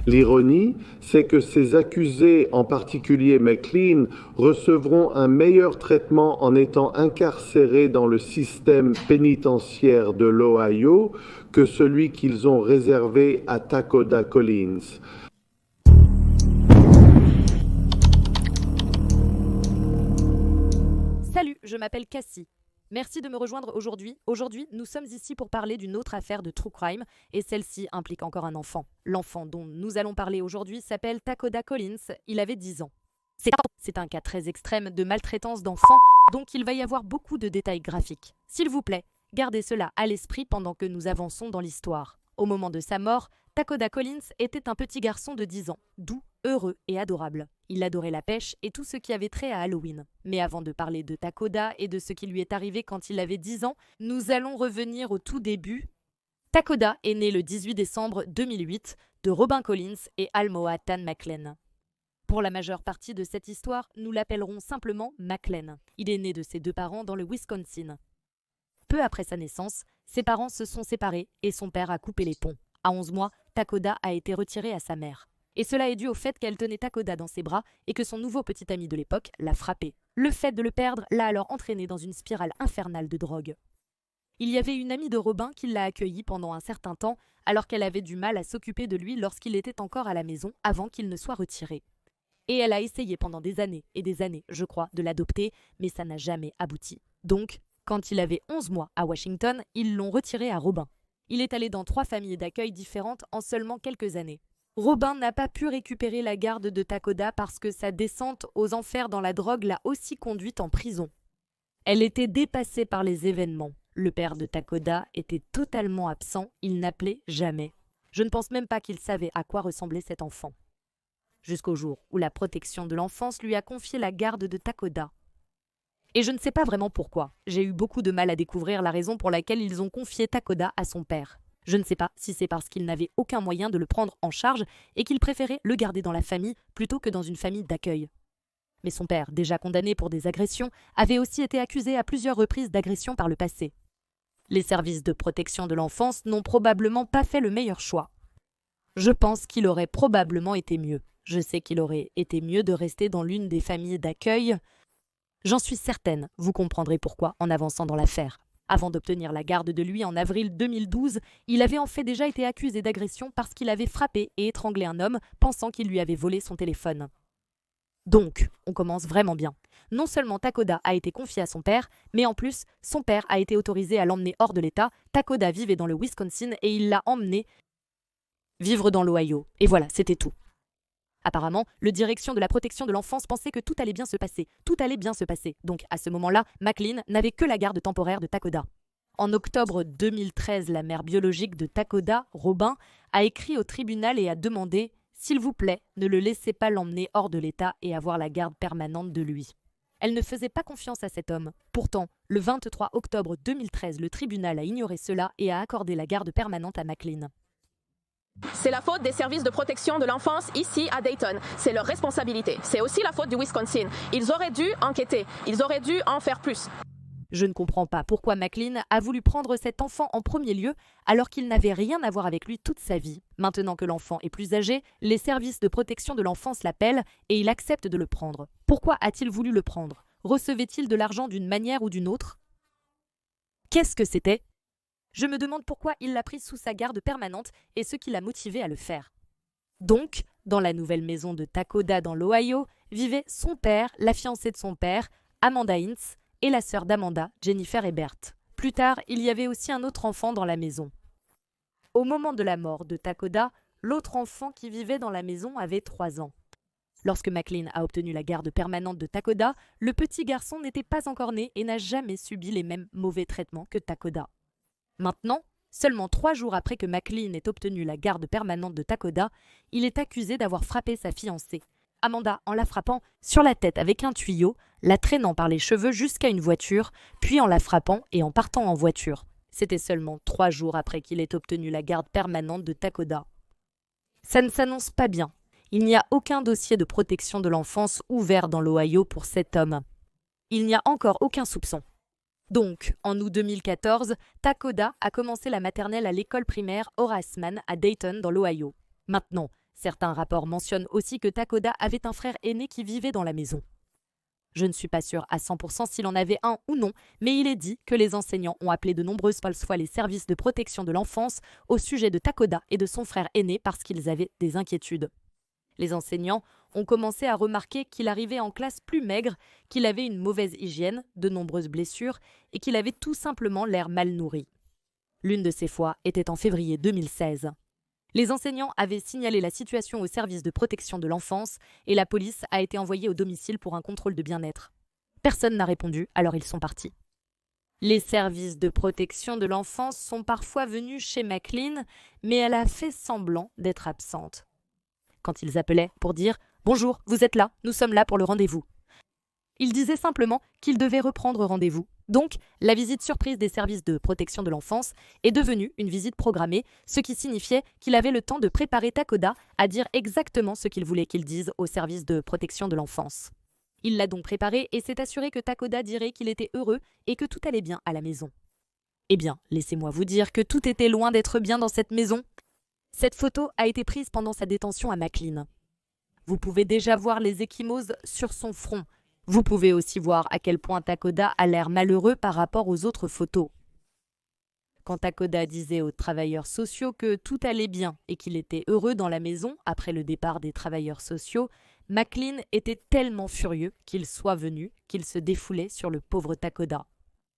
L'ironie, c'est que ces accusés, en particulier McLean, recevront un meilleur traitement en étant incarcérés dans le système pénitentiaire de l'Ohio que celui qu'ils ont réservé à Takoda Collins. Salut, je m'appelle Cassie. Merci de me rejoindre aujourd'hui. Aujourd'hui, nous sommes ici pour parler d'une autre affaire de true crime, et celle-ci implique encore un enfant. L'enfant dont nous allons parler aujourd'hui s'appelle Takoda Collins, il avait 10 ans. C'est un cas très extrême de maltraitance d'enfants, donc il va y avoir beaucoup de détails graphiques. S'il vous plaît, gardez cela à l'esprit pendant que nous avançons dans l'histoire. Au moment de sa mort, Takoda Collins était un petit garçon de 10 ans, doux, heureux et adorable. Il adorait la pêche et tout ce qui avait trait à Halloween. Mais avant de parler de Takoda et de ce qui lui est arrivé quand il avait 10 ans, nous allons revenir au tout début. Takoda est né le 18 décembre 2008 de Robin Collins et Almoa Tan McLean. Pour la majeure partie de cette histoire, nous l'appellerons simplement McLean. Il est né de ses deux parents dans le Wisconsin. Peu après sa naissance, ses parents se sont séparés et son père a coupé les ponts. À 11 mois, Takoda a été retiré à sa mère. Et cela est dû au fait qu'elle tenait Takoda dans ses bras et que son nouveau petit ami de l'époque l'a frappé. Le fait de le perdre l'a alors entraîné dans une spirale infernale de drogue. Il y avait une amie de Robin qui l'a accueilli pendant un certain temps alors qu'elle avait du mal à s'occuper de lui lorsqu'il était encore à la maison avant qu'il ne soit retiré. Et elle a essayé pendant des années et des années, je crois, de l'adopter, mais ça n'a jamais abouti. Donc, quand il avait 11 mois à Washington, ils l'ont retiré à Robin. Il est allé dans 3 familles d'accueil différentes en seulement quelques années. Robin n'a pas pu récupérer la garde de Takoda parce que sa descente aux enfers dans la drogue l'a aussi conduite en prison. Elle était dépassée par les événements. Le père de Takoda était totalement absent, il n'appelait jamais. Je ne pense même pas qu'il savait à quoi ressemblait cet enfant. Jusqu'au jour où la protection de l'enfance lui a confié la garde de Takoda. Et je ne sais pas vraiment pourquoi. J'ai eu beaucoup de mal à découvrir la raison pour laquelle ils ont confié Takoda à son père. Je ne sais pas si c'est parce qu'ils n'avaient aucun moyen de le prendre en charge et qu'ils préféraient le garder dans la famille plutôt que dans une famille d'accueil. Mais son père, déjà condamné pour des agressions, avait aussi été accusé à plusieurs reprises d'agression par le passé. Les services de protection de l'enfance n'ont probablement pas fait le meilleur choix. Je pense qu'il aurait probablement été mieux. Je sais qu'il aurait été mieux de rester dans l'une des familles d'accueil. J'en suis certaine, vous comprendrez pourquoi en avançant dans l'affaire. Avant d'obtenir la garde de lui en avril 2012, il avait en fait déjà été accusé d'agression parce qu'il avait frappé et étranglé un homme pensant qu'il lui avait volé son téléphone. Donc, on commence vraiment bien. Non seulement Takoda a été confié à son père, mais en plus, son père a été autorisé à l'emmener hors de l'État. Takoda vivait dans le Wisconsin et il l'a emmené vivre dans l'Ohio. Et voilà, c'était tout. Apparemment, le direction de la protection de l'enfance pensait que tout allait bien se passer. Tout allait bien se passer. Donc, à ce moment-là, McLean n'avait que la garde temporaire de Takoda. En octobre 2013, la mère biologique de Takoda, Robin, a écrit au tribunal et a demandé « S'il vous plaît, ne le laissez pas l'emmener hors de l'État et avoir la garde permanente de lui. » Elle ne faisait pas confiance à cet homme. Pourtant, le 23 octobre 2013, le tribunal a ignoré cela et a accordé la garde permanente à McLean. C'est la faute des services de protection de l'enfance ici à Dayton. C'est leur responsabilité. C'est aussi la faute du Wisconsin. Ils auraient dû enquêter. Ils auraient dû en faire plus. Je ne comprends pas pourquoi McLean a voulu prendre cet enfant en premier lieu alors qu'il n'avait rien à voir avec lui toute sa vie. Maintenant que l'enfant est plus âgé, les services de protection de l'enfance l'appellent et il accepte de le prendre. Pourquoi a-t-il voulu le prendre? Recevait-il de l'argent d'une manière ou d'une autre? Qu'est-ce que c'était? Je me demande pourquoi il l'a pris sous sa garde permanente et ce qui l'a motivé à le faire. Donc, dans la nouvelle maison de Takoda dans l'Ohio, vivaient son père, la fiancée de son père, Amanda Hintz, et la sœur d'Amanda, Jennifer Ebert. Plus tard, il y avait aussi un autre enfant dans la maison. Au moment de la mort de Takoda, l'autre enfant qui vivait dans la maison avait 3 ans. Lorsque McLean a obtenu la garde permanente de Takoda, le petit garçon n'était pas encore né et n'a jamais subi les mêmes mauvais traitements que Takoda. Maintenant, seulement 3 jours après que McLean ait obtenu la garde permanente de Takoda, il est accusé d'avoir frappé sa fiancée, Amanda, en la frappant sur la tête avec un tuyau, la traînant par les cheveux jusqu'à une voiture, puis en la frappant et en partant en voiture. C'était seulement 3 jours après qu'il ait obtenu la garde permanente de Takoda. Ça ne s'annonce pas bien. Il n'y a aucun dossier de protection de l'enfance ouvert dans l'Ohio pour cet homme. Il n'y a encore aucun soupçon. Donc, en août 2014, Takoda a commencé la maternelle à l'école primaire Horace Mann à Dayton dans l'Ohio. Maintenant, Certains rapports mentionnent aussi que Takoda avait un frère aîné qui vivait dans la maison. Je ne suis pas sûre à 100% s'il en avait un ou non, mais il est dit que les enseignants ont appelé de nombreuses fois les services de protection de l'enfance au sujet de Takoda et de son frère aîné parce qu'ils avaient des inquiétudes. Les enseignants ont commencé à remarquer qu'il arrivait en classe plus maigre, qu'il avait une mauvaise hygiène, de nombreuses blessures et qu'il avait tout simplement l'air mal nourri. L'une de ces fois était en février 2016. Les enseignants avaient signalé la situation au service de protection de l'enfance et la police a été envoyée au domicile pour un contrôle de bien-être. Personne n'a répondu, alors ils sont partis. Les services de protection de l'enfance sont parfois venus chez McLean, mais elle a fait semblant d'être absente. Quand ils appelaient pour dire « Bonjour, vous êtes là, nous sommes là pour le rendez-vous ». Ils disaient simplement qu'ils devaient reprendre rendez-vous. Donc, la visite surprise des services de protection de l'enfance est devenue une visite programmée, ce qui signifiait qu'il avait le temps de préparer Takoda à dire exactement ce qu'il voulait qu'il dise au service de protection de l'enfance. Il l'a donc préparé et s'est assuré que Takoda dirait qu'il était heureux et que tout allait bien à la maison. Eh bien, laissez-moi vous dire que tout était loin d'être bien dans cette maison. Cette photo a été prise pendant sa détention à McLean. Vous pouvez déjà voir les ecchymoses sur son front. Vous pouvez aussi voir à quel point Takoda a l'air malheureux par rapport aux autres photos. Quand Takoda disait aux travailleurs sociaux que tout allait bien et qu'il était heureux dans la maison après le départ des travailleurs sociaux, McLean était tellement furieux qu'il soit venu qu'il se défoulait sur le pauvre Takoda.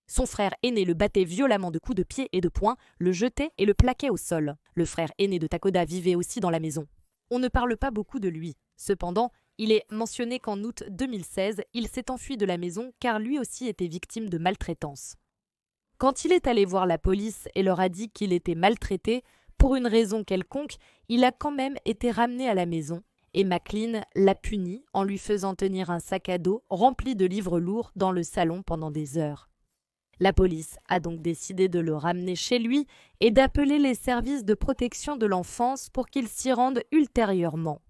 Son frère aîné le battait violemment de coups de pied et de poing, le jetait et le plaquait au sol. Le frère aîné de Takoda vivait aussi dans la maison. On ne parle pas beaucoup de lui. Cependant, il est mentionné qu'en août 2016, il s'est enfui de la maison car lui aussi était victime de maltraitance. Quand il est allé voir la police et leur a dit qu'il était maltraité, pour une raison quelconque, il a quand même été ramené à la maison et McLean l'a puni en lui faisant tenir un sac à dos rempli de livres lourds dans le salon pendant des heures. La police a donc décidé de le ramener chez lui et d'appeler les services de protection de l'enfance pour qu'ils s'y rendent ultérieurement.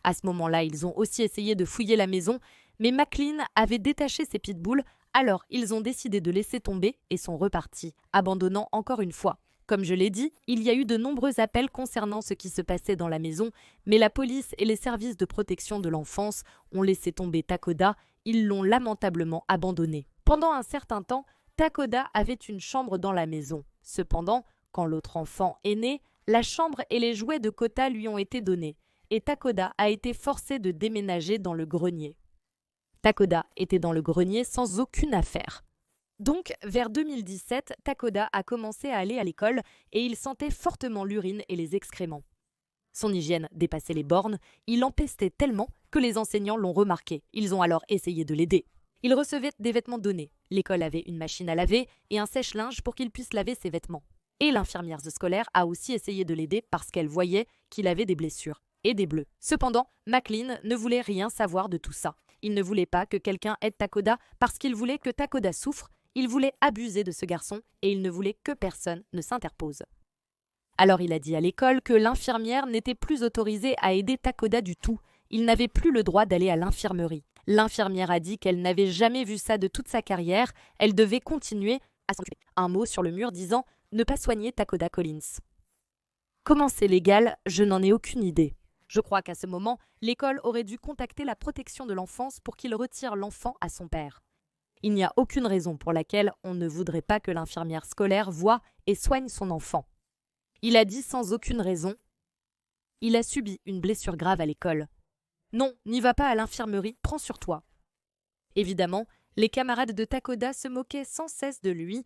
À ce moment-là, ils ont aussi essayé de fouiller la maison, mais McLean avait détaché ses pitbulls, alors ils ont décidé de laisser tomber et sont repartis, abandonnant encore une fois. Comme je l'ai dit, il y a eu de nombreux appels concernant ce qui se passait dans la maison, mais la police et les services de protection de l'enfance ont laissé tomber Takoda, ils l'ont lamentablement abandonné. Pendant un certain temps, Takoda avait une chambre dans la maison. Cependant, quand l'autre enfant est né, la chambre et les jouets de Kota lui ont été donnés, et Takoda a été forcé de déménager dans le grenier. Takoda était dans le grenier sans aucune affaire. Donc, vers 2017, Takoda a commencé à aller à l'école et il sentait fortement l'urine et les excréments. Son hygiène dépassait les bornes, il empestait tellement que les enseignants l'ont remarqué. Ils ont alors essayé de l'aider. Il recevait des vêtements donnés. L'école avait une machine à laver et un sèche-linge pour qu'il puisse laver ses vêtements. Et l'infirmière scolaire a aussi essayé de l'aider parce qu'elle voyait qu'il avait des blessures et des bleus. Cependant, McLean ne voulait rien savoir de tout ça. Il ne voulait pas que quelqu'un aide Takoda parce qu'il voulait que Takoda souffre, il voulait abuser de ce garçon et il ne voulait que personne ne s'interpose. Alors il a dit à l'école que l'infirmière n'était plus autorisée à aider Takoda du tout. Il n'avait plus le droit d'aller à l'infirmerie. L'infirmière a dit qu'elle n'avait jamais vu ça de toute sa carrière, elle devait continuer à s'occuper. Un mot sur le mur disant « Ne pas soigner Takoda Collins ». Comment c'est légal, je n'en ai aucune idée. Je crois qu'à ce moment, l'école aurait dû contacter la protection de l'enfance pour qu'il retire l'enfant à son père. Il n'y a aucune raison pour laquelle on ne voudrait pas que l'infirmière scolaire voie et soigne son enfant. Il a dit sans aucune raison « Il a subi une blessure grave à l'école. Non, n'y va pas à l'infirmerie, prends sur toi. » Évidemment, les camarades de Takoda se moquaient sans cesse de lui.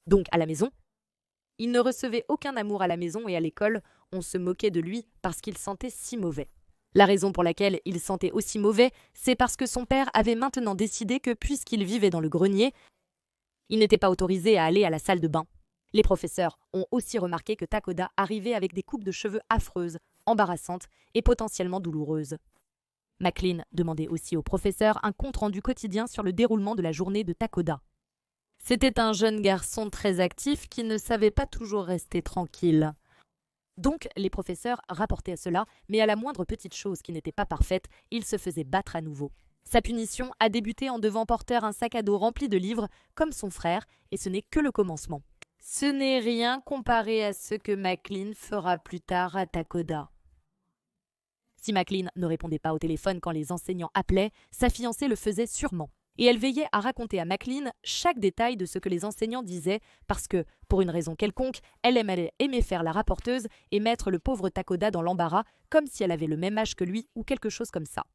Donc à la maison, il ne recevait aucun amour à la maison et à l'école, on se moquait de lui parce qu'il sentait si mauvais. La raison pour laquelle il sentait aussi mauvais, c'est parce que son père avait maintenant décidé que puisqu'il vivait dans le grenier, il n'était pas autorisé à aller à la salle de bain. Les professeurs ont aussi remarqué que Takoda arrivait avec des coupes de cheveux affreuses, embarrassantes et potentiellement douloureuses. McLean demandait aussi au professeur un compte-rendu quotidien sur le déroulement de la journée de Takoda. C'était un jeune garçon très actif qui ne savait pas toujours rester tranquille. Donc, les professeurs rapportaient à cela, mais à la moindre petite chose qui n'était pas parfaite, il se faisait battre à nouveau. Sa punition a débuté en devant porter un sac à dos rempli de livres, comme son frère, et ce n'est que le commencement. Ce n'est rien comparé à ce que McLean fera plus tard à Takoda. Si McLean ne répondait pas au téléphone quand les enseignants appelaient, sa fiancée le faisait sûrement. Et elle veillait à raconter à McLean chaque détail de ce que les enseignants disaient parce que, pour une raison quelconque, elle aimait faire la rapporteuse et mettre le pauvre Takoda dans l'embarras comme si elle avait le même âge que lui ou quelque chose comme ça.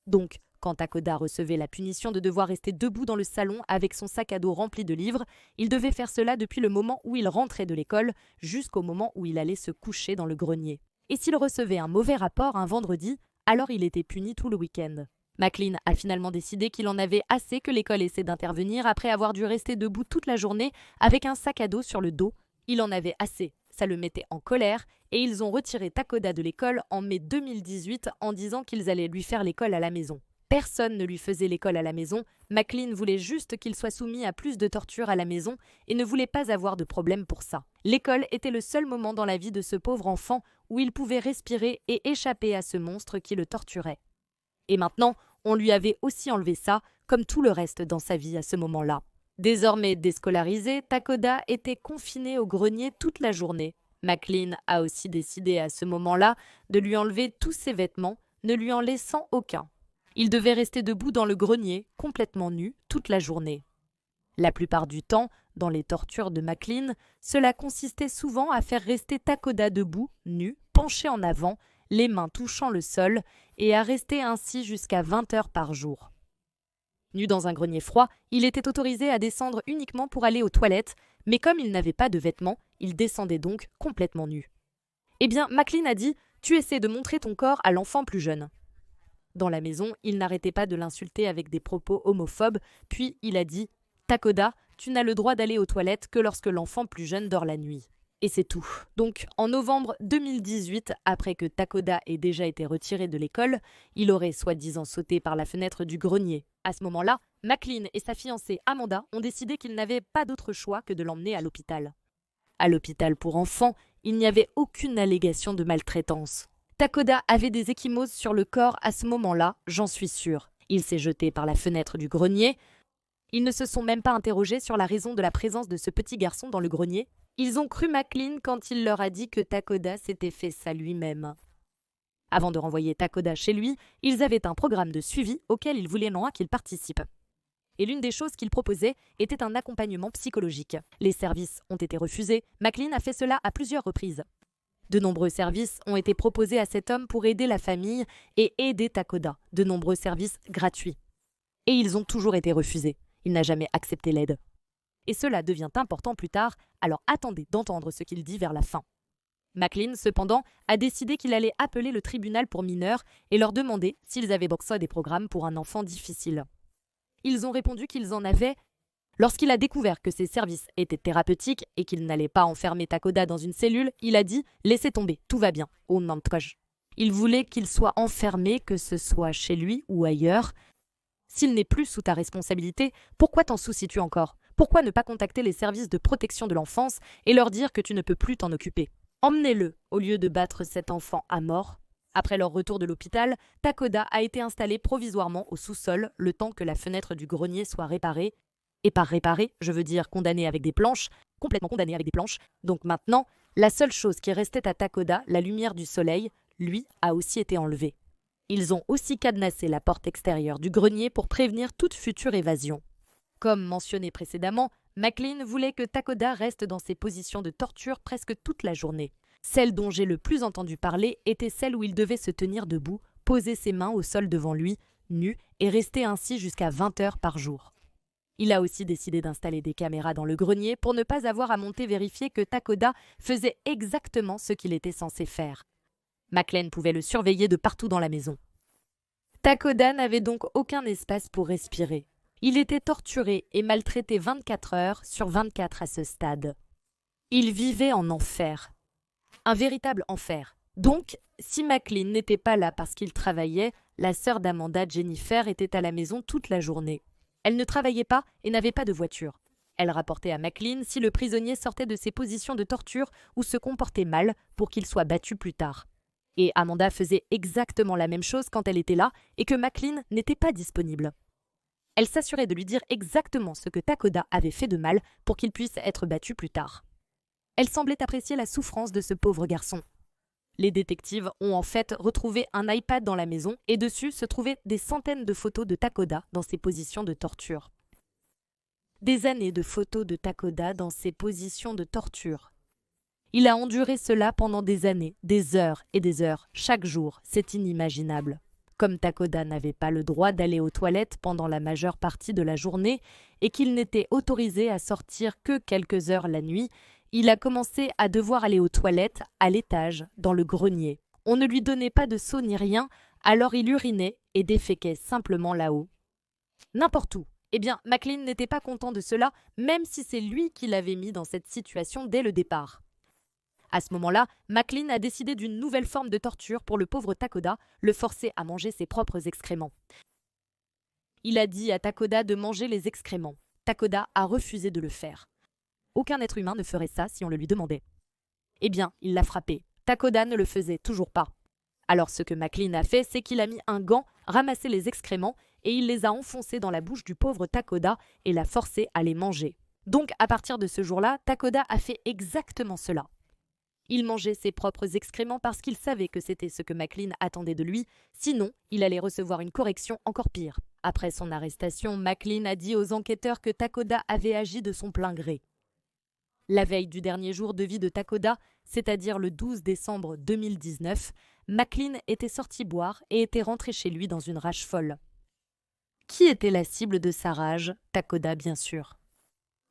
Donc, quand Takoda recevait la punition de devoir rester debout dans le salon avec son sac à dos rempli de livres, il devait faire cela depuis le moment où il rentrait de l'école jusqu'au moment où il allait se coucher dans le grenier. Et s'il recevait un mauvais rapport un vendredi, alors il était puni tout le week-end. McLean a finalement décidé qu'il en avait assez que l'école essaie d'intervenir après avoir dû rester debout toute la journée avec un sac à dos sur le dos. Il en avait assez, ça le mettait en colère et ils ont retiré Takoda de l'école en mai 2018 en disant qu'ils allaient lui faire l'école à la maison. Personne ne lui faisait l'école à la maison, McLean voulait juste qu'il soit soumis à plus de torture à la maison et ne voulait pas avoir de problème pour ça. L'école était le seul moment dans la vie de ce pauvre enfant où il pouvait respirer et échapper à ce monstre qui le torturait. Et maintenant, on lui avait aussi enlevé ça, comme tout le reste dans sa vie à ce moment-là. Désormais déscolarisé, Takoda était confiné au grenier toute la journée. McLean a aussi décidé à ce moment-là de lui enlever tous ses vêtements, ne lui en laissant aucun. Il devait rester debout dans le grenier, complètement nu, toute la journée. La plupart du temps, dans les tortures de McLean, cela consistait souvent à faire rester Takoda debout, nu, penché en avant, les mains touchant le sol, et à rester ainsi jusqu'à 20 heures par jour. Nu dans un grenier froid, il était autorisé à descendre uniquement pour aller aux toilettes, mais comme il n'avait pas de vêtements, il descendait donc complètement nu. Eh bien, McLean a dit « Tu essaies de montrer ton corps à l'enfant plus jeune ». Dans la maison, il n'arrêtait pas de l'insulter avec des propos homophobes, puis il a dit « Takoda, tu n'as le droit d'aller aux toilettes que lorsque l'enfant plus jeune dort la nuit ». Et c'est tout. Donc, en novembre 2018, après que Takoda ait déjà été retiré de l'école, il aurait soi-disant sauté par la fenêtre du grenier. À ce moment-là, McLean et sa fiancée Amanda ont décidé qu'ils n'avaient pas d'autre choix que de l'emmener à l'hôpital. À l'hôpital pour enfants, il n'y avait aucune allégation de maltraitance. Takoda avait des ecchymoses sur le corps à ce moment-là, j'en suis sûre. Il s'est jeté par la fenêtre du grenier. Ils ne se sont même pas interrogés sur la raison de la présence de ce petit garçon dans le grenier. Ils ont cru McLean quand il leur a dit que Takoda s'était fait ça lui-même. Avant de renvoyer Takoda chez lui, ils avaient un programme de suivi auquel ils voulaient non qu'il participe. Et l'une des choses qu'ils proposaient était un accompagnement psychologique. Les services ont été refusés. McLean a fait cela à plusieurs reprises. De nombreux services ont été proposés à cet homme pour aider la famille et aider Takoda. De nombreux services gratuits. Et ils ont toujours été refusés. Il n'a jamais accepté l'aide. Et cela devient important plus tard, alors attendez d'entendre ce qu'il dit vers la fin. McLean, cependant, a décidé qu'il allait appeler le tribunal pour mineurs et leur demander s'ils avaient boxé des programmes pour un enfant difficile. Ils ont répondu qu'ils en avaient. Lorsqu'il a découvert que ces services étaient thérapeutiques et qu'il n'allait pas enfermer Takoda dans une cellule, il a dit « Laissez tomber, tout va bien, au Nantkoj ». Il voulait qu'il soit enfermé, que ce soit chez lui ou ailleurs. S'il n'est plus sous ta responsabilité, pourquoi t'en soucies-tu encore ? Pourquoi ne pas contacter les services de protection de l'enfance et leur dire que tu ne peux plus t'en occuper ? Emmenez-le, au lieu de battre cet enfant à mort. Après leur retour de l'hôpital, Takoda a été installé provisoirement au sous-sol le temps que la fenêtre du grenier soit réparée. Et par réparer, je veux dire condamné avec des planches, complètement condamné avec des planches. Donc maintenant, la seule chose qui restait à Takoda, la lumière du soleil, lui, a aussi été enlevée. Ils ont aussi cadenassé la porte extérieure du grenier pour prévenir toute future évasion. Comme mentionné précédemment, McLean voulait que Takoda reste dans ses positions de torture presque toute la journée. Celle dont j'ai le plus entendu parler était celle où il devait se tenir debout, poser ses mains au sol devant lui, nu, et rester ainsi jusqu'à 20 heures par jour. Il a aussi décidé d'installer des caméras dans le grenier pour ne pas avoir à monter vérifier que Takoda faisait exactement ce qu'il était censé faire. McLean pouvait le surveiller de partout dans la maison. Takoda n'avait donc aucun espace pour respirer. Il était torturé et maltraité 24 heures sur 24 à ce stade. Il vivait en enfer. Un véritable enfer. Donc, si McLean n'était pas là parce qu'il travaillait, la sœur d'Amanda, Jennifer, était à la maison toute la journée. Elle ne travaillait pas et n'avait pas de voiture. Elle rapportait à McLean si le prisonnier sortait de ses positions de torture ou se comportait mal pour qu'il soit battu plus tard. Et Amanda faisait exactement la même chose quand elle était là et que McLean n'était pas disponible. Elle s'assurait de lui dire exactement ce que Takoda avait fait de mal pour qu'il puisse être battu plus tard. Elle semblait apprécier la souffrance de ce pauvre garçon. Les détectives ont en fait retrouvé un iPad dans la maison et dessus se trouvaient des centaines de photos de Takoda dans ses positions de torture. Des années de photos de Takoda dans ses positions de torture. Il a enduré cela pendant des années, des heures et des heures, chaque jour, c'est inimaginable. Comme Takoda n'avait pas le droit d'aller aux toilettes pendant la majeure partie de la journée et qu'il n'était autorisé à sortir que quelques heures la nuit, il a commencé à devoir aller aux toilettes à l'étage, dans le grenier. On ne lui donnait pas de seau ni rien, alors il urinait et déféquait simplement là-haut. N'importe où. Eh bien, McLean n'était pas content de cela, même si c'est lui qui l'avait mis dans cette situation dès le départ. À ce moment-là, McLean a décidé d'une nouvelle forme de torture pour le pauvre Takoda, le forcer à manger ses propres excréments. Il a dit à Takoda de manger les excréments. Takoda a refusé de le faire. Aucun être humain ne ferait ça si on le lui demandait. Eh bien, il l'a frappé. Takoda ne le faisait toujours pas. Alors ce que McLean a fait, c'est qu'il a mis un gant, ramassé les excréments et il les a enfoncés dans la bouche du pauvre Takoda et l'a forcé à les manger. Donc à partir de ce jour-là, Takoda a fait exactement cela. Il mangeait ses propres excréments parce qu'il savait que c'était ce que McLean attendait de lui, sinon il allait recevoir une correction encore pire. Après son arrestation, McLean a dit aux enquêteurs que Takoda avait agi de son plein gré. La veille du dernier jour de vie de Takoda, c'est-à-dire le 12 décembre 2019, McLean était sorti boire et était rentré chez lui dans une rage folle. Qui était la cible de sa rage? Takoda, bien sûr.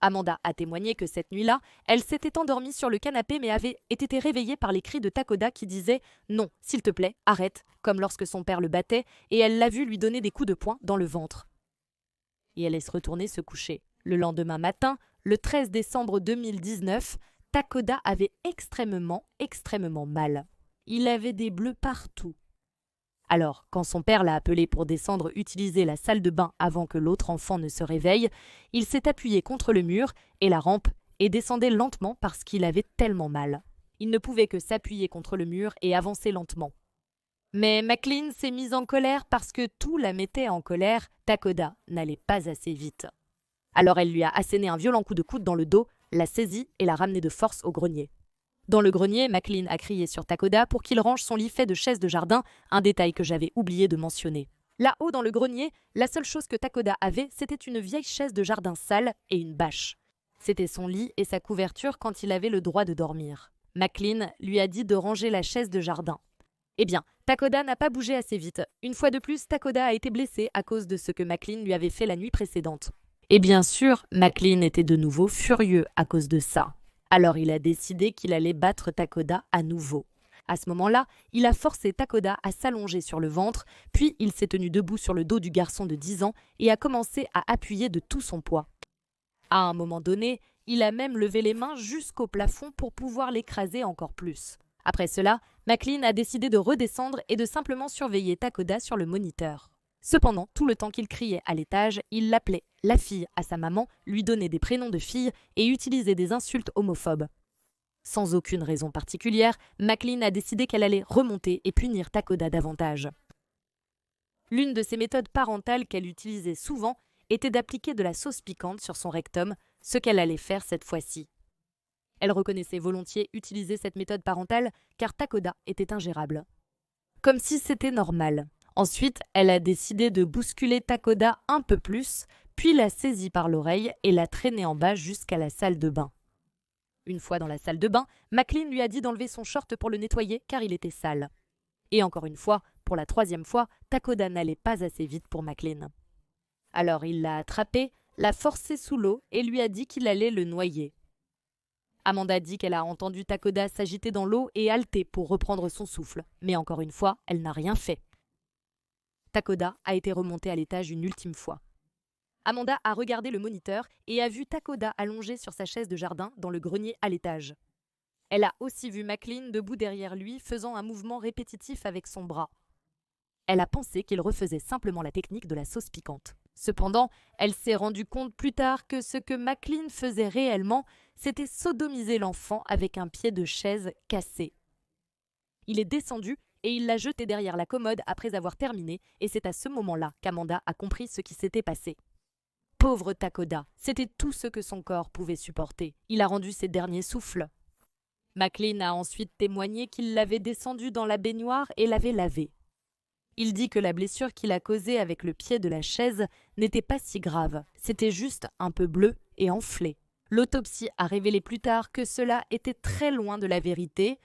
Amanda a témoigné que cette nuit-là, elle s'était endormie sur le canapé mais avait été réveillée par les cris de Takoda qui disait « Non, s'il te plaît, arrête », comme lorsque son père le battait, et elle l'a vu lui donner des coups de poing dans le ventre. Et elle est retournée se coucher. Le lendemain matin, le 13 décembre 2019, Takoda avait extrêmement mal. Il avait des bleus partout. Alors, quand son père l'a appelé pour descendre utiliser la salle de bain avant que l'autre enfant ne se réveille, il s'est appuyé contre le mur et la rampe et descendait lentement parce qu'il avait tellement mal. Il ne pouvait que s'appuyer contre le mur et avancer lentement. Mais McLean s'est mise en colère parce que tout la mettait en colère. Takoda n'allait pas assez vite. Alors elle lui a asséné un violent coup de coude dans le dos, l'a saisie et l'a ramené de force au grenier. Dans le grenier, McLean a crié sur Takoda pour qu'il range son lit fait de chaises de jardin, un détail que j'avais oublié de mentionner. Là-haut dans le grenier, la seule chose que Takoda avait, c'était une vieille chaise de jardin sale et une bâche. C'était son lit et sa couverture quand il avait le droit de dormir. McLean lui a dit de ranger la chaise de jardin. Eh bien, Takoda n'a pas bougé assez vite. Une fois de plus, Takoda a été blessé à cause de ce que McLean lui avait fait la nuit précédente. Et bien sûr, McLean était de nouveau furieux à cause de ça. Alors il a décidé qu'il allait battre Takoda à nouveau. À ce moment-là, il a forcé Takoda à s'allonger sur le ventre, puis il s'est tenu debout sur le dos du garçon de 10 ans et a commencé à appuyer de tout son poids. À un moment donné, il a même levé les mains jusqu'au plafond pour pouvoir l'écraser encore plus. Après cela, McLean a décidé de redescendre et de simplement surveiller Takoda sur le moniteur. Cependant, tout le temps qu'il criait à l'étage, il l'appelait la fille à sa maman, lui donnait des prénoms de filles et utilisait des insultes homophobes. Sans aucune raison particulière, McLean a décidé qu'elle allait remonter et punir Takoda davantage. L'une de ses méthodes parentales qu'elle utilisait souvent était d'appliquer de la sauce piquante sur son rectum, ce qu'elle allait faire cette fois-ci. Elle reconnaissait volontiers utiliser cette méthode parentale car Takoda était ingérable. Comme si c'était normal. Ensuite, elle a décidé de bousculer Takoda un peu plus, puis l'a saisie par l'oreille et l'a traînée en bas jusqu'à la salle de bain. Une fois dans la salle de bain, McLean lui a dit d'enlever son short pour le nettoyer car il était sale. Et encore une fois, pour la 3e fois, Takoda n'allait pas assez vite pour McLean. Alors il l'a attrapé, l'a forcé sous l'eau et lui a dit qu'il allait le noyer. Amanda dit qu'elle a entendu Takoda s'agiter dans l'eau et halter pour reprendre son souffle, mais encore une fois, elle n'a rien fait. Takoda a été remonté à l'étage une ultime fois. Amanda a regardé le moniteur et a vu Takoda allongé sur sa chaise de jardin dans le grenier à l'étage. Elle a aussi vu McLean debout derrière lui faisant un mouvement répétitif avec son bras. Elle a pensé qu'il refaisait simplement la technique de la sauce piquante. Cependant, elle s'est rendue compte plus tard que ce que McLean faisait réellement, c'était sodomiser l'enfant avec un pied de chaise cassé. Il est descendu et il l'a jeté derrière la commode après avoir terminé, et c'est à ce moment-là qu'Amanda a compris ce qui s'était passé. Pauvre Takoda, c'était tout ce que son corps pouvait supporter. Il a rendu ses derniers souffles. McLean a ensuite témoigné qu'il l'avait descendu dans la baignoire et l'avait lavé. Il dit que la blessure qu'il a causée avec le pied de la chaise n'était pas si grave, c'était juste un peu bleu et enflé. L'autopsie a révélé plus tard que cela était très loin de la vérité.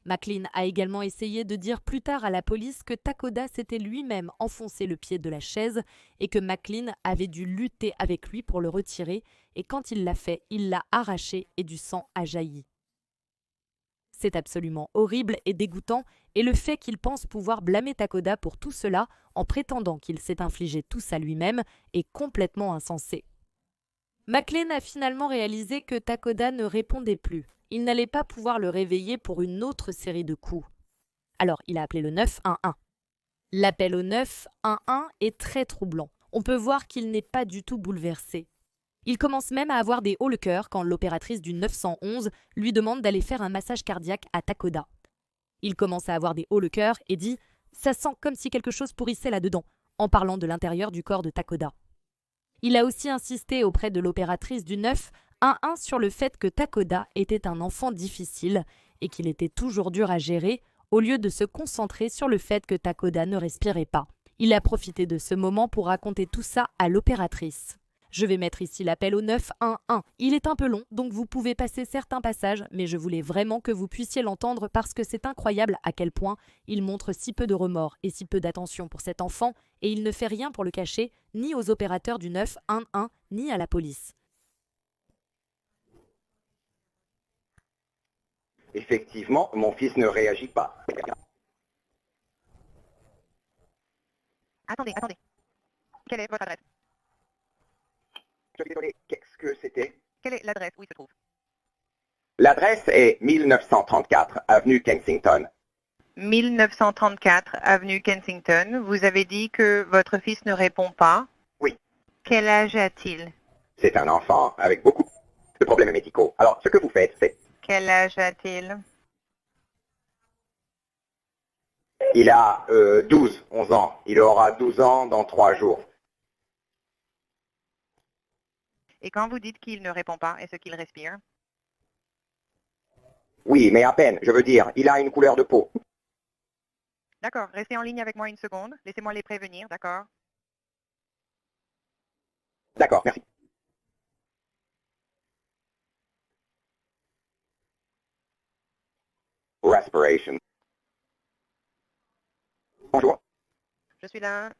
McLean a également essayé de dire plus tard à la police que Takoda s'était lui-même enfoncé le pied de la chaise et que McLean avait dû lutter avec lui pour le retirer, et quand il l'a fait, il l'a arraché et du sang a jailli. C'est absolument horrible et dégoûtant, et le fait qu'il pense pouvoir blâmer Takoda pour tout cela en prétendant qu'il s'est infligé tout ça lui-même est complètement insensé. McLean a finalement réalisé que Takoda ne répondait plus. Il n'allait pas pouvoir le réveiller pour une autre série de coups. Alors, il a appelé le 911. L'appel au 911 est très troublant. On peut voir qu'il n'est pas du tout bouleversé. Il commence même à avoir des hauts le cœur quand l'opératrice du 911 lui demande d'aller faire un massage cardiaque à Takoda. Il commence à avoir des hauts le cœur et dit « Ça sent comme si quelque chose pourrissait là-dedans », en parlant de l'intérieur du corps de Takoda. Il a aussi insisté auprès de l'opératrice du 911 sur le fait que Takoda était un enfant difficile et qu'il était toujours dur à gérer, au lieu de se concentrer sur le fait que Takoda ne respirait pas. Il a profité de ce moment pour raconter tout ça à l'opératrice. Je vais mettre ici l'appel au 911. Il est un peu long, donc vous pouvez passer certains passages, mais je voulais vraiment que vous puissiez l'entendre parce que c'est incroyable à quel point il montre si peu de remords et si peu d'attention pour cet enfant, et il ne fait rien pour le cacher, ni aux opérateurs du 911, ni à la police. Effectivement, mon fils ne réagit pas. Attendez. Quelle est votre adresse? Je suis désolé, qu'est-ce que c'était? Quelle est l'adresse où il se trouve? L'adresse est 1934, avenue Kensington. 1934 avenue Kensington. Vous avez dit que votre fils ne répond pas? Oui. Quel âge a-t-il? C'est un enfant avec beaucoup de problèmes médicaux. Alors, ce que vous faites, c'est... Quel âge a-t-il? Il a 11 ans. Il aura 12 ans dans 3 jours. Et quand vous dites qu'il ne répond pas, est-ce qu'il respire? Oui, mais à peine. Je veux dire, il a une couleur de peau. D'accord, restez en ligne avec moi une seconde. Laissez-moi les prévenir, d'accord? D'accord, merci. Respiration. Bonjour. Je suis là.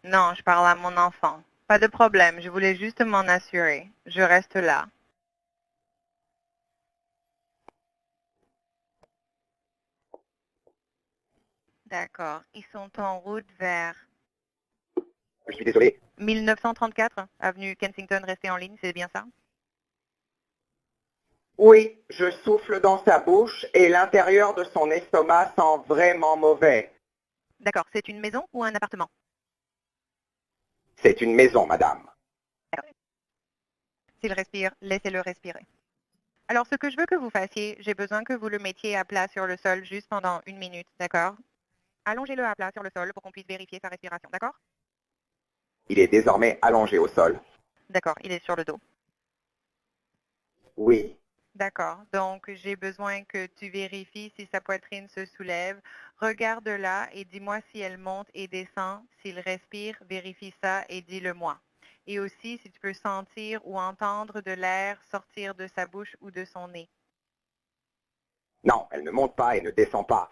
Non, je parle à mon enfant. Pas de problème, je voulais juste m'en assurer. Je reste là. D'accord, ils sont en route vers Je suis désolé. 1934, avenue Kensington, restez en ligne, c'est bien ça? Oui, je souffle dans sa bouche et l'intérieur de son estomac sent vraiment mauvais. D'accord, c'est une maison ou un appartement? C'est une maison, madame. S'il respire, laissez-le respirer. Alors, ce que je veux que vous fassiez, j'ai besoin que vous le mettiez à plat sur le sol juste pendant 1 minute, d'accord? Allongez-le à plat sur le sol pour qu'on puisse vérifier sa respiration, d'accord? Il est désormais allongé au sol. D'accord, il est sur le dos. Oui. D'accord, donc j'ai besoin que tu vérifies si sa poitrine se soulève. Regarde-la et dis-moi si elle monte et descend. S'il respire, vérifie ça et dis-le-moi. Et aussi si tu peux sentir ou entendre de l'air sortir de sa bouche ou de son nez. Non, elle ne monte pas et ne descend pas.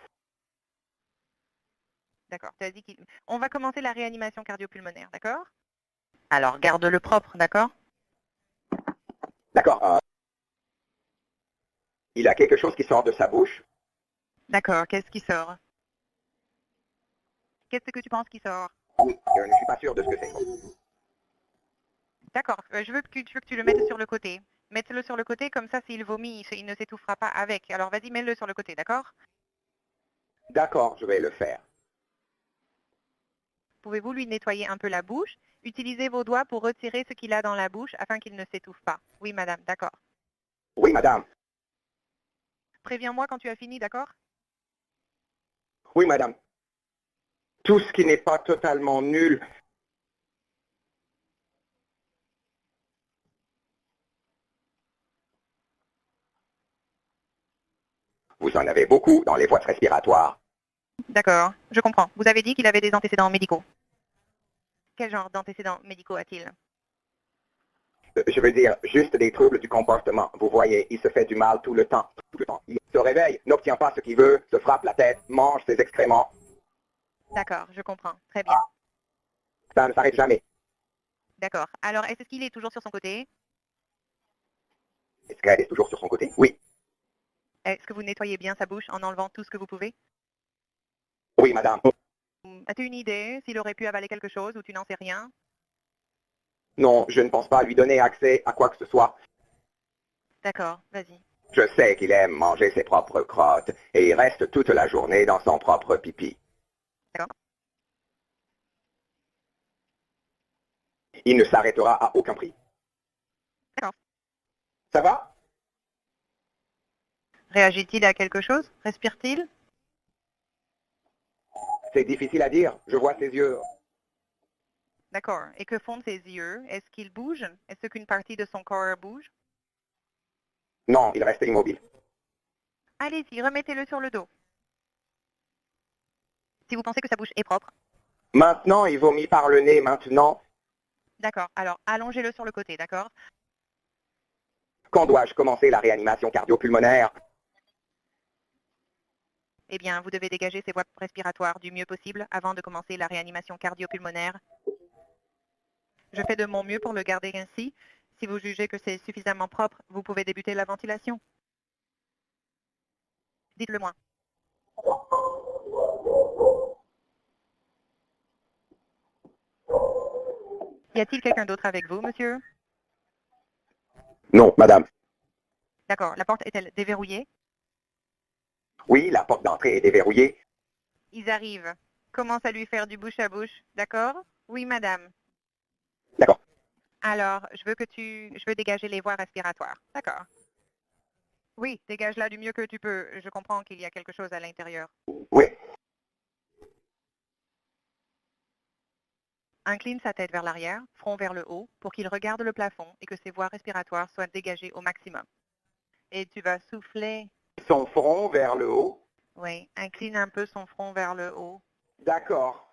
D'accord, tu as dit qu'il... On va commencer la réanimation cardio-pulmonaire, d'accord? Alors, garde-le propre, d'accord? D'accord. Il a quelque chose qui sort de sa bouche. D'accord, qu'est-ce qui sort? Qu'est-ce que tu penses qui sort? Oui, je ne suis pas sûr de ce que c'est. D'accord, je veux que tu le mettes sur le côté. Mets-le sur le côté, comme ça, s'il vomit, il ne s'étouffera pas avec. Alors, vas-y, mets-le sur le côté, d'accord? D'accord, je vais le faire. Pouvez-vous lui nettoyer un peu la bouche? Utilisez vos doigts pour retirer ce qu'il a dans la bouche afin qu'il ne s'étouffe pas. Oui, madame, d'accord. Oui, madame. Préviens-moi quand tu as fini, d'accord? Oui, madame. Tout ce qui n'est pas totalement nul. Vous en avez beaucoup dans les voies respiratoires. D'accord, je comprends. Vous avez dit qu'il avait des antécédents médicaux. Quel genre d'antécédents médicaux a-t-il? Je veux dire, juste des troubles du comportement. Vous voyez, il se fait du mal tout le temps. Tout le temps. Il se réveille, n'obtient pas ce qu'il veut, se frappe la tête, mange ses excréments. D'accord, je comprends. Très bien. Ça ne s'arrête jamais. D'accord. Alors, est-ce qu'il est toujours sur son côté? Est-ce qu'elle est toujours sur son côté? Oui. Est-ce que vous nettoyez bien sa bouche en enlevant tout ce que vous pouvez? Oui, madame. As-tu une idée s'il aurait pu avaler quelque chose ou tu n'en sais rien? Non, je ne pense pas lui donner accès à quoi que ce soit. D'accord, vas-y. Je sais qu'il aime manger ses propres crottes et il reste toute la journée dans son propre pipi. D'accord. Il ne s'arrêtera à aucun prix. D'accord. Ça va? Réagit-il à quelque chose? Respire-t-il? C'est difficile à dire. Je vois ses yeux. D'accord. Et que font ses yeux? Est-ce qu'ils bougent? Est-ce qu'une partie de son corps bouge? Non, il reste immobile. Allez-y, remettez-le sur le dos. Si vous pensez que sa bouche est propre. Maintenant, il vomit par le nez. Maintenant, D'accord. Alors, allongez-le sur le côté, d'accord? quand dois-je commencer la réanimation cardio-pulmonaire? Eh bien, vous devez dégager ses voies respiratoires du mieux possible avant de commencer la réanimation cardio-pulmonaire. Je fais de mon mieux pour le garder ainsi. Si vous jugez que c'est suffisamment propre, vous pouvez débuter la ventilation. Dites-le moi. Y a-t-il quelqu'un d'autre avec vous, monsieur? Non, madame. D'accord. La porte est-elle déverrouillée? Oui, la porte d'entrée est déverrouillée. Ils arrivent. Commence à lui faire du bouche à bouche, d'accord? Oui, madame. D'accord. Alors, je veux dégager les voies respiratoires. D'accord. Oui, dégage-la du mieux que tu peux. Je comprends qu'il y a quelque chose à l'intérieur. Oui. Incline sa tête vers l'arrière, front vers le haut, pour qu'il regarde le plafond et que ses voies respiratoires soient dégagées au maximum. Et tu vas souffler. Son front vers le haut. Oui, incline un peu son front vers le haut. D'accord.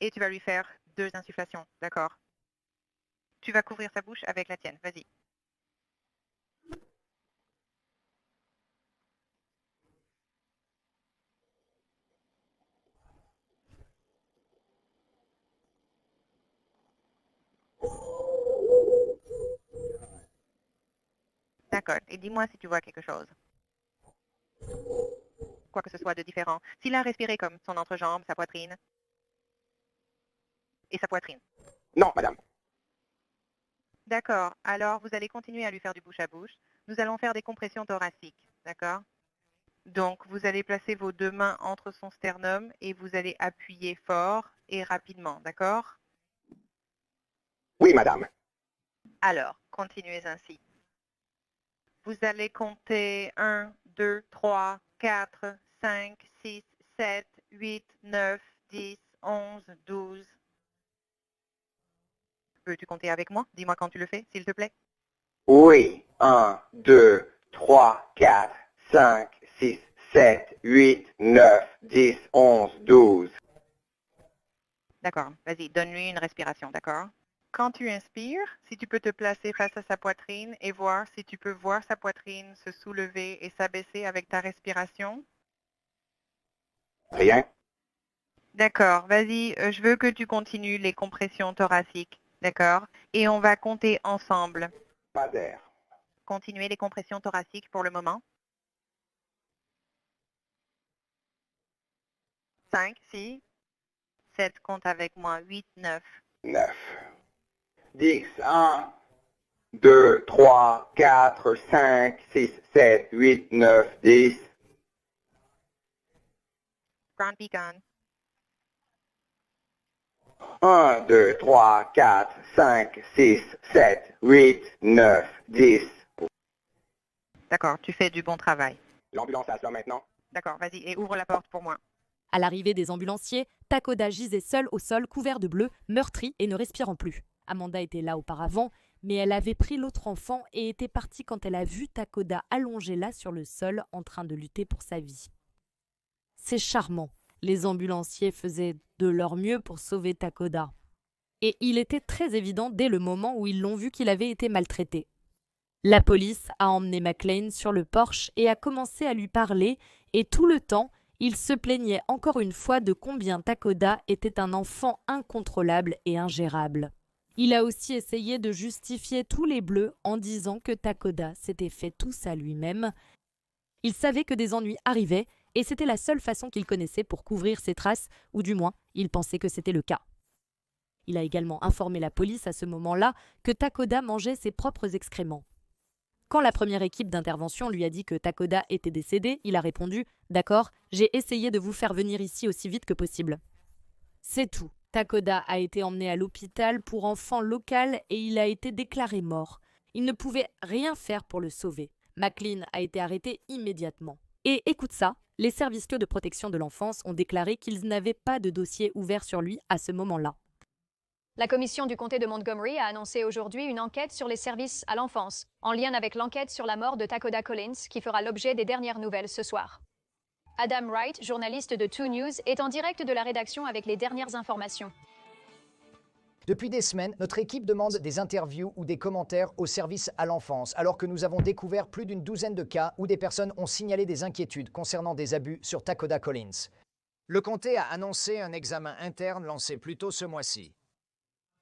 Et tu vas lui faire 2 insufflations, d'accord? Tu vas couvrir sa bouche avec la tienne. Vas-y. D'accord. Et dis-moi si tu vois quelque chose. Quoi que ce soit de différent. S'il a respiré comme son entrejambe, sa poitrine. Et sa poitrine. Non, madame. D'accord. Alors, vous allez continuer à lui faire du bouche à bouche. Nous allons faire des compressions thoraciques. D'accord? Donc, vous allez placer vos 2 mains entre son sternum et vous allez appuyer fort et rapidement. D'accord? Oui, madame. Alors, continuez ainsi. Vous allez compter 1, 2, 3, 4, 5, 6, 7, 8, 9, 10, 11, 12. Peux-tu compter avec moi? Dis-moi quand tu le fais, s'il te plaît. Oui. 1, 2, 3, 4, 5, 6, 7, 8, 9, 10, 11, 12. D'accord. Vas-y, donne-lui une respiration, d'accord? Quand tu inspires, si tu peux te placer face à sa poitrine et voir si tu peux voir sa poitrine se soulever et s'abaisser avec ta respiration. Rien. D'accord. Vas-y, je veux que tu continues les compressions thoraciques, d'accord? Et on va compter ensemble. Pas d'air. Continuez les compressions thoraciques pour le moment. 5, 6, 7, compte avec moi, 8, 9. 9. 10. 1, 2, 3, 4, 5, 6, 7, 8, 9, 10. Ground beacon. 1, 2, 3, 4, 5, 6, 7, 8, 9, 10. D'accord, tu fais du bon travail. L'ambulance à ça maintenant. D'accord, vas-y, et ouvre la porte pour moi. À l'arrivée des ambulanciers, Takoda gisait seul au sol, couvert de bleu, meurtri et ne respirant plus. Amanda était là auparavant, mais elle avait pris l'autre enfant et était partie quand elle a vu Takoda allongé là sur le sol en train de lutter pour sa vie. C'est charmant. Les ambulanciers faisaient de leur mieux pour sauver Takoda. Et il était très évident dès le moment où ils l'ont vu qu'il avait été maltraité. La police a emmené McLean sur le porche et a commencé à lui parler, et tout le temps, il se plaignait encore une fois de combien Takoda était un enfant incontrôlable et ingérable. Il a aussi essayé de justifier tous les bleus en disant que Takoda s'était fait tout ça lui-même. Il savait que des ennuis arrivaient et c'était la seule façon qu'il connaissait pour couvrir ses traces, ou du moins, il pensait que c'était le cas. Il a également informé la police à ce moment-là que Takoda mangeait ses propres excréments. Quand la première équipe d'intervention lui a dit que Takoda était décédé, il a répondu « D'accord, j'ai essayé de vous faire venir ici aussi vite que possible. » C'est tout. Takoda a été emmené à l'hôpital pour enfants local et il a été déclaré mort. Il ne pouvait rien faire pour le sauver. McLean a été arrêté immédiatement. Et écoute ça, les services de protection de l'enfance ont déclaré qu'ils n'avaient pas de dossier ouvert sur lui à ce moment-là. La commission du comté de Montgomery a annoncé aujourd'hui une enquête sur les services à l'enfance, en lien avec l'enquête sur la mort de Takoda Collins, qui fera l'objet des dernières nouvelles ce soir. Adam Wright, journaliste de 2 News, est en direct de la rédaction avec les dernières informations. Depuis des semaines, notre équipe demande des interviews ou des commentaires aux services à l'enfance, alors que nous avons découvert plus d'une douzaine de cas où des personnes ont signalé des inquiétudes concernant des abus sur Takoda Collins. Le comté a annoncé un examen interne lancé plus tôt ce mois-ci.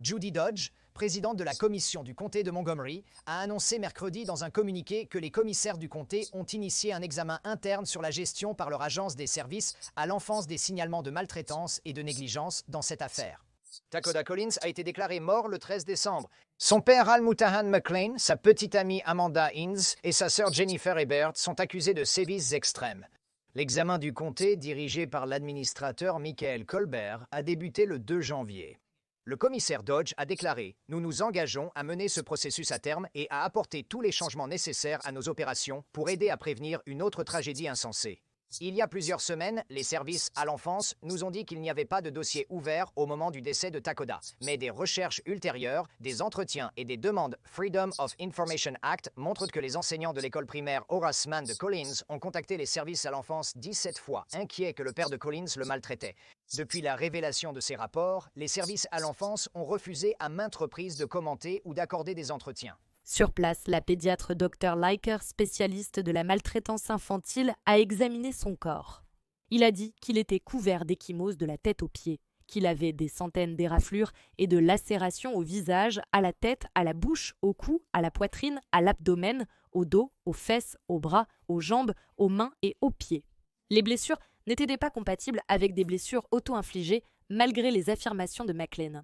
Judy Dodge, présidente de la commission du comté de Montgomery, a annoncé mercredi dans un communiqué que les commissaires du comté ont initié un examen interne sur la gestion par leur agence des services à l'enfance des signalements de maltraitance et de négligence dans cette affaire. Takoda Collins a été déclaré mort le 13 décembre. Son père Al-Mutahan McLean, sa petite amie Amanda Innes et sa sœur Jennifer Ebert sont accusés de sévices extrêmes. L'examen du comté, dirigé par l'administrateur Michael Colbert, a débuté le 2 janvier. Le commissaire Dodge a déclaré « Nous nous engageons à mener ce processus à terme et à apporter tous les changements nécessaires à nos opérations pour aider à prévenir une autre tragédie insensée. » Il y a plusieurs semaines, les services à l'enfance nous ont dit qu'il n'y avait pas de dossier ouvert au moment du décès de Takoda, mais des recherches ultérieures, des entretiens et des demandes Freedom of Information Act montrent que les enseignants de l'école primaire Horace Mann de Collins ont contacté les services à l'enfance 17 fois, inquiets que le père de Collins le maltraitait. Depuis la révélation de ces rapports, les services à l'enfance ont refusé à maintes reprises de commenter ou d'accorder des entretiens. Sur place, la pédiatre Dr. Liker, spécialiste de la maltraitance infantile, a examiné son corps. Il a dit qu'il était couvert d'ecchymoses de la tête aux pieds, qu'il avait des centaines d'éraflures et de lacérations au visage, à la tête, à la bouche, au cou, à la poitrine, à l'abdomen, au dos, aux fesses, aux bras, aux jambes, aux mains et aux pieds. Les blessures n'étaient pas compatibles avec des blessures auto-infligées malgré les affirmations de McLean.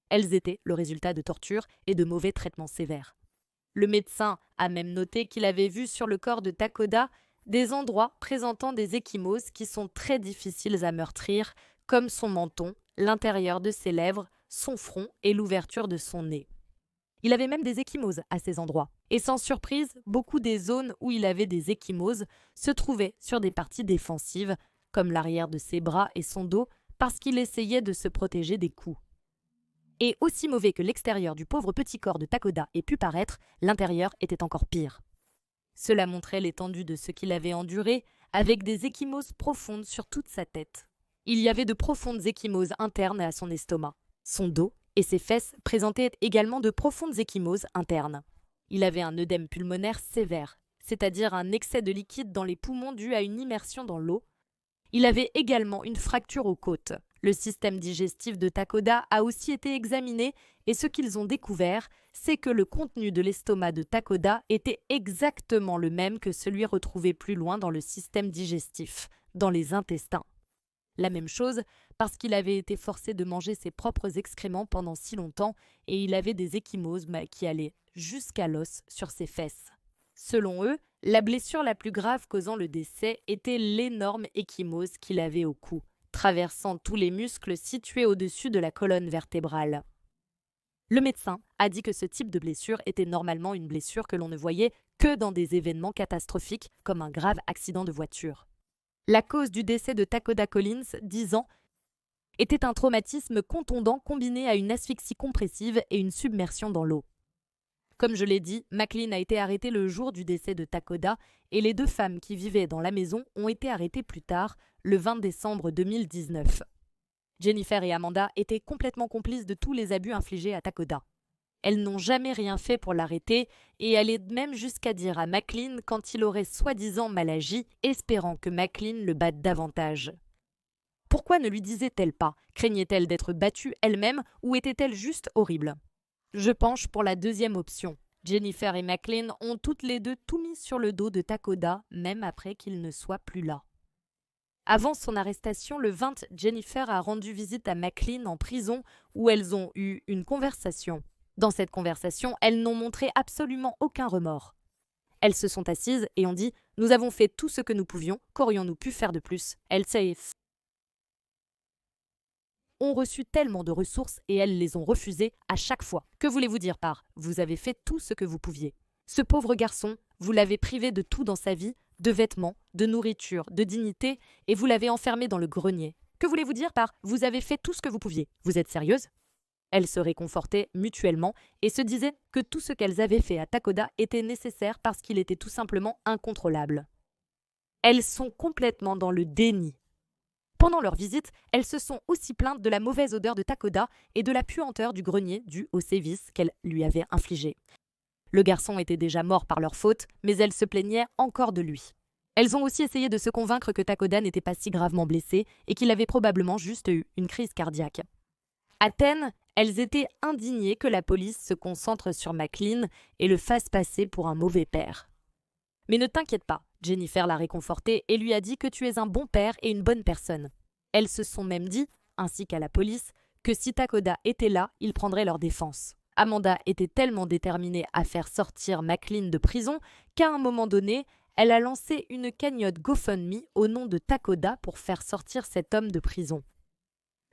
Elles étaient le résultat de tortures et de mauvais traitements sévères. Le médecin a même noté qu'il avait vu sur le corps de Takoda des endroits présentant des ecchymoses qui sont très difficiles à meurtrir, comme son menton, l'intérieur de ses lèvres, son front et l'ouverture de son nez. Il avait même des ecchymoses à ces endroits. Et sans surprise, beaucoup des zones où il avait des ecchymoses se trouvaient sur des parties défensives, comme l'arrière de ses bras et son dos, parce qu'il essayait de se protéger des coups. Et aussi mauvais que l'extérieur du pauvre petit corps de Takoda ait pu paraître, l'intérieur était encore pire. Cela montrait l'étendue de ce qu'il avait enduré, avec des ecchymoses profondes sur toute sa tête. Il y avait de profondes ecchymoses internes à son estomac. Son dos et ses fesses présentaient également de profondes ecchymoses internes. Il avait un œdème pulmonaire sévère, c'est-à-dire un excès de liquide dans les poumons dû à une immersion dans l'eau. Il avait également une fracture aux côtes. Le système digestif de Takoda a aussi été examiné et ce qu'ils ont découvert, c'est que le contenu de l'estomac de Takoda était exactement le même que celui retrouvé plus loin dans le système digestif, dans les intestins. La même chose parce qu'il avait été forcé de manger ses propres excréments pendant si longtemps et il avait des ecchymoses qui allaient jusqu'à l'os sur ses fesses. Selon eux, la blessure la plus grave causant le décès était l'énorme ecchymose qu'il avait au cou, traversant tous les muscles situés au-dessus de la colonne vertébrale. Le médecin a dit que ce type de blessure était normalement une blessure que l'on ne voyait que dans des événements catastrophiques comme un grave accident de voiture. La cause du décès de Takoda Collins, 10 ans, était un traumatisme contondant combiné à une asphyxie compressive et une submersion dans l'eau. Comme je l'ai dit, McLean a été arrêté le jour du décès de Takoda et les 2 femmes qui vivaient dans la maison ont été arrêtées plus tard, le 20 décembre 2019. Jennifer et Amanda étaient complètement complices de tous les abus infligés à Takoda. Elles n'ont jamais rien fait pour l'arrêter et allaient même jusqu'à dire à McLean quand il aurait soi-disant mal agi, espérant que McLean le batte davantage. Pourquoi ne lui disait-elle pas? Craignait-elle d'être battue elle-même ou était-elle juste horrible? Je penche pour la deuxième option. Jennifer et McLean ont toutes les 2 tout mis sur le dos de Takoda, même après qu'il ne soit plus là. Avant son arrestation, le 20, Jennifer a rendu visite à McLean en prison où elles ont eu une conversation. Dans cette conversation, elles n'ont montré absolument aucun remords. Elles se sont assises et ont dit « Nous avons fait tout ce que nous pouvions, qu'aurions-nous pu faire de plus ?» Elles ont reçu tellement de ressources et elles les ont refusées à chaque fois. Que voulez-vous dire par « Vous avez fait tout ce que vous pouviez » ? Ce pauvre garçon, vous l'avez privé de tout dans sa vie, de vêtements, de nourriture, de dignité, et vous l'avez enfermé dans le grenier. Que voulez-vous dire par « Vous avez fait tout ce que vous pouviez » ? Vous êtes sérieuse ? Elles se réconfortaient mutuellement et se disaient que tout ce qu'elles avaient fait à Takoda était nécessaire parce qu'il était tout simplement incontrôlable. Elles sont complètement dans le déni. Pendant leur visite, elles se sont aussi plaintes de la mauvaise odeur de Takoda et de la puanteur du grenier due aux sévices qu'elles lui avaient infligés. Le garçon était déjà mort par leur faute, mais elles se plaignaient encore de lui. Elles ont aussi essayé de se convaincre que Takoda n'était pas si gravement blessé et qu'il avait probablement juste eu une crise cardiaque. Athènes, elles étaient indignées que la police se concentre sur McLean et le fasse passer pour un mauvais père. Mais ne t'inquiète pas, Jennifer l'a réconforté et lui a dit que tu es un bon père et une bonne personne. Elles se sont même dit, ainsi qu'à la police, que si Takoda était là, ils prendraient leur défense. Amanda était tellement déterminée à faire sortir McLean de prison qu'à un moment donné, elle a lancé une cagnotte GoFundMe au nom de Takoda pour faire sortir cet homme de prison.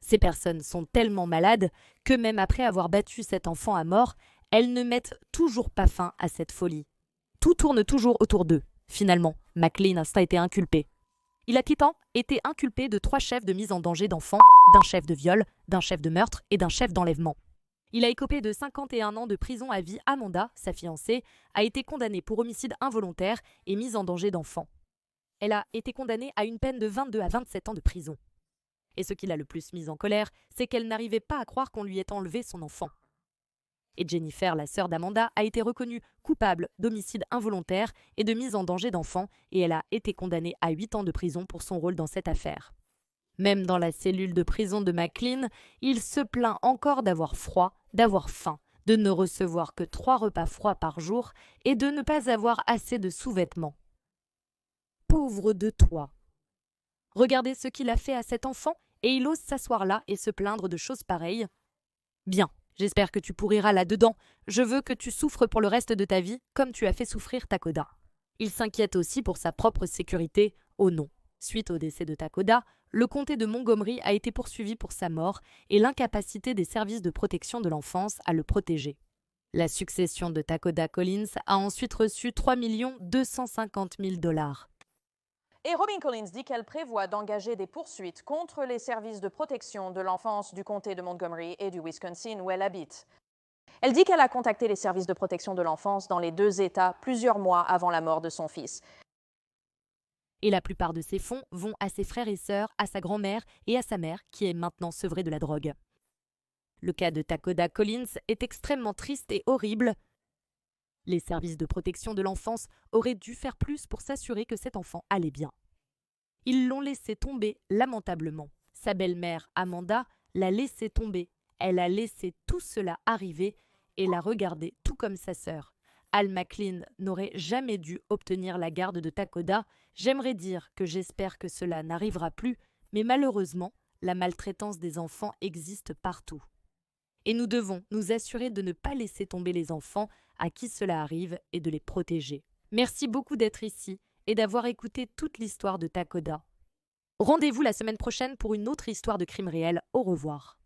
Ces personnes sont tellement malades que même après avoir battu cet enfant à mort, elles ne mettent toujours pas fin à cette folie. Tout tourne toujours autour d'eux. Finalement, McLean a été inculpé. Il a été inculpé de 3 chefs de mise en danger d'enfants, d'un chef de viol, d'un chef de meurtre et d'un chef d'enlèvement. Il a écopé de 51 ans de prison à vie. Amanda, sa fiancée, a été condamnée pour homicide involontaire et mise en danger d'enfants. Elle a été condamnée à une peine de 22 à 27 ans de prison. Et ce qui l'a le plus mise en colère, c'est qu'elle n'arrivait pas à croire qu'on lui ait enlevé son enfant. Et Jennifer, la sœur d'Amanda, a été reconnue coupable d'homicide involontaire et de mise en danger d'enfant et elle a été condamnée à 8 ans de prison pour son rôle dans cette affaire. Même dans la cellule de prison de McLean, il se plaint encore d'avoir froid, d'avoir faim, de ne recevoir que 3 repas froids par jour et de ne pas avoir assez de sous-vêtements. Pauvre de toi! Regardez ce qu'il a fait à cet enfant et il ose s'asseoir là et se plaindre de choses pareilles. Bien, j'espère que tu pourriras là-dedans. Je veux que tu souffres pour le reste de ta vie comme tu as fait souffrir Takoda. Il s'inquiète aussi pour sa propre sécurité. Oh non! Suite au décès de Takoda, le comté de Montgomery a été poursuivi pour sa mort et l'incapacité des services de protection de l'enfance à le protéger. La succession de Takoda Collins a ensuite reçu 3 250 000 $. Et Robin Collins dit qu'elle prévoit d'engager des poursuites contre les services de protection de l'enfance du comté de Montgomery et du Wisconsin où elle habite. Elle dit qu'elle a contacté les services de protection de l'enfance dans les 2 États plusieurs mois avant la mort de son fils. Et la plupart de ces fonds vont à ses frères et sœurs, à sa grand-mère et à sa mère qui est maintenant sevrée de la drogue. Le cas de Takoda Collins est extrêmement triste et horrible. Les services de protection de l'enfance auraient dû faire plus pour s'assurer que cet enfant allait bien. Ils l'ont laissé tomber lamentablement. Sa belle-mère, Amanda, l'a laissé tomber. Elle a laissé tout cela arriver et l'a regardé tout comme sa sœur. Al McLean n'aurait jamais dû obtenir la garde de Takoda. J'aimerais dire que j'espère que cela n'arrivera plus, mais malheureusement, la maltraitance des enfants existe partout. Et nous devons nous assurer de ne pas laisser tomber les enfants à qui cela arrive et de les protéger. Merci beaucoup d'être ici et d'avoir écouté toute l'histoire de Takoda. Rendez-vous la semaine prochaine pour une autre histoire de crime réel. Au revoir.